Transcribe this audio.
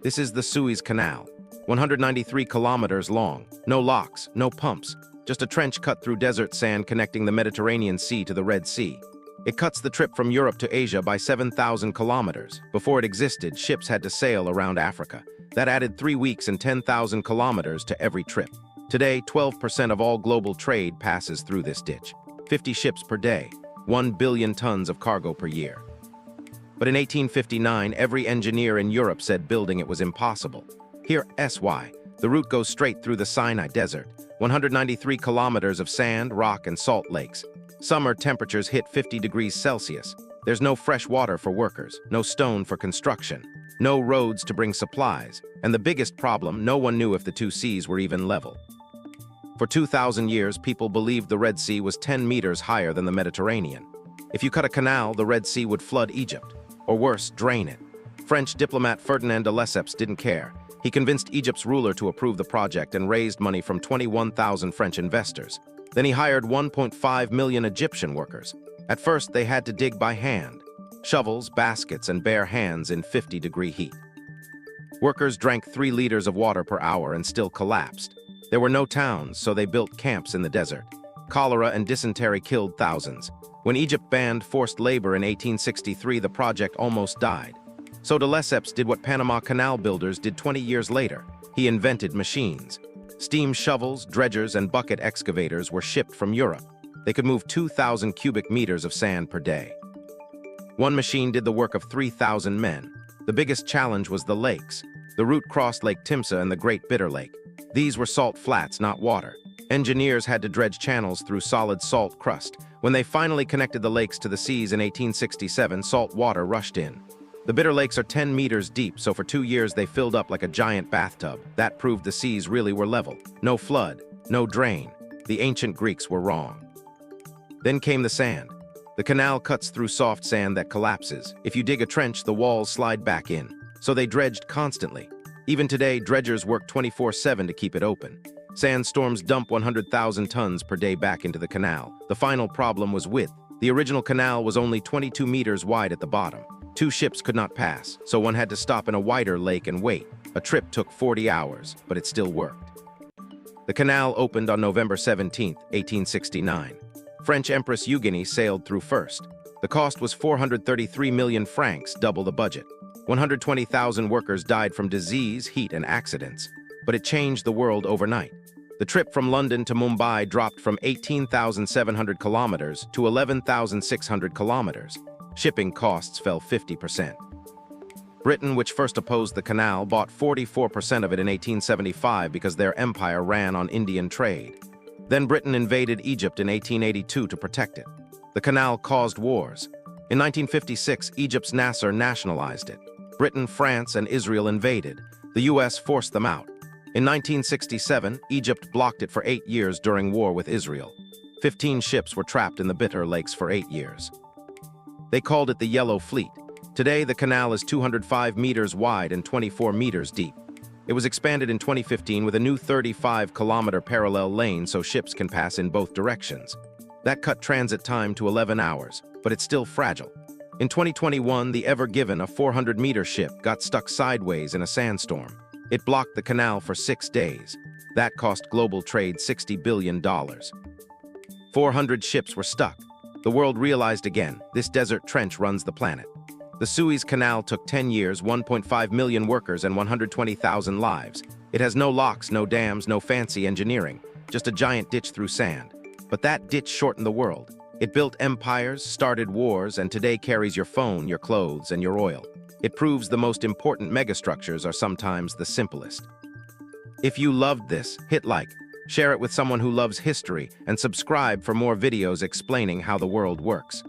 This is the Suez Canal, 193 kilometers long, no locks, no pumps, just a trench cut through desert sand connecting the Mediterranean Sea to the Red Sea. It cuts the trip from Europe to Asia by 7,000 kilometers. Before it existed, ships had to sail around Africa. That added 3 weeks and 10,000 kilometers to every trip. Today, 12% of all global trade passes through this ditch. 50 ships per day, 1 billion tons of cargo per year. But in 1859, every engineer in Europe said building it was impossible. Here, SY, the route goes straight through the Sinai Desert, 193 kilometers of sand, rock, and salt lakes. Summer temperatures hit 50 degrees Celsius. There's no fresh water for workers, no stone for construction, no roads to bring supplies, and the biggest problem, no one knew if the two seas were even level. For 2,000 years, people believed the Red Sea was 10 meters higher than the Mediterranean. If you cut a canal, the Red Sea would flood Egypt, or worse, drain it. French diplomat Ferdinand de Lesseps didn't care. He convinced Egypt's ruler to approve the project and raised money from 21,000 French investors. Then he hired 1.5 million Egyptian workers. At first, they had to dig by hand. Shovels, baskets, and bare hands in 50-degree heat. Workers drank 3 liters of water per hour and still collapsed. There were no towns, so they built camps in the desert. Cholera and dysentery killed thousands. When Egypt banned forced labor in 1863, the project almost died. So de Lesseps did what Panama Canal builders did 20 years later. He invented machines. Steam shovels, dredgers, and bucket excavators were shipped from Europe. They could move 2,000 cubic meters of sand per day. One machine did the work of 3,000 men. The biggest challenge was the lakes. The route crossed Lake Timsah and the Great Bitter Lake. These were salt flats, not water. Engineers had to dredge channels through solid salt crust. When they finally connected the lakes to the seas in 1867, salt water rushed in. The Bitter Lakes are 10 meters deep, so for 2 years they filled up like a giant bathtub. That proved the seas really were level. No flood, no drain. The ancient Greeks were wrong. Then came the sand. The canal cuts through soft sand that collapses. If you dig a trench, the walls slide back in. So they dredged constantly. Even today, dredgers work 24/7 to keep it open. Sandstorms dump 100,000 tons per day back into the canal. The final problem was width. The original canal was only 22 meters wide at the bottom. 2 ships could not pass, so one had to stop in a wider lake and wait. A trip took 40 hours, but it still worked. The canal opened on November 17, 1869. French Empress Eugenie sailed through first. The cost was 433 million francs, double the budget. 120,000 workers died from disease, heat, and accidents. But it changed the world overnight. The trip from London to Mumbai dropped from 18,700 kilometers to 11,600 kilometers. Shipping costs fell 50%. Britain, which first opposed the canal, bought 44% of it in 1875 because their empire ran on Indian trade. Then Britain invaded Egypt in 1882 to protect it. The canal caused wars. In 1956, Egypt's Nasser nationalized it. Britain, France, and Israel invaded. The US forced them out. In 1967, Egypt blocked it for 8 years during war with Israel. 15 ships were trapped in the Bitter Lakes for 8 years. They called it the Yellow Fleet. Today, the canal is 205 meters wide and 24 meters deep. It was expanded in 2015 with a new 35-kilometer parallel lane so ships can pass in both directions. That cut transit time to 11 hours, but it's still fragile. In 2021, the Ever Given, a 400-meter ship, got stuck sideways in a sandstorm. It blocked the canal for 6 days. That cost global trade $60 billion. 400 ships were stuck. The world realized again, this desert trench runs the planet. The Suez Canal took 10 years, 1.5 million workers, and 120,000 lives. It has no locks, no dams, no fancy engineering, just a giant ditch through sand. But that ditch shortened the world. It built empires, started wars, and today carries your phone, your clothes, and your oil. It proves the most important megastructures are sometimes the simplest. If you loved this, hit like, share it with someone who loves history, and subscribe for more videos explaining how the world works.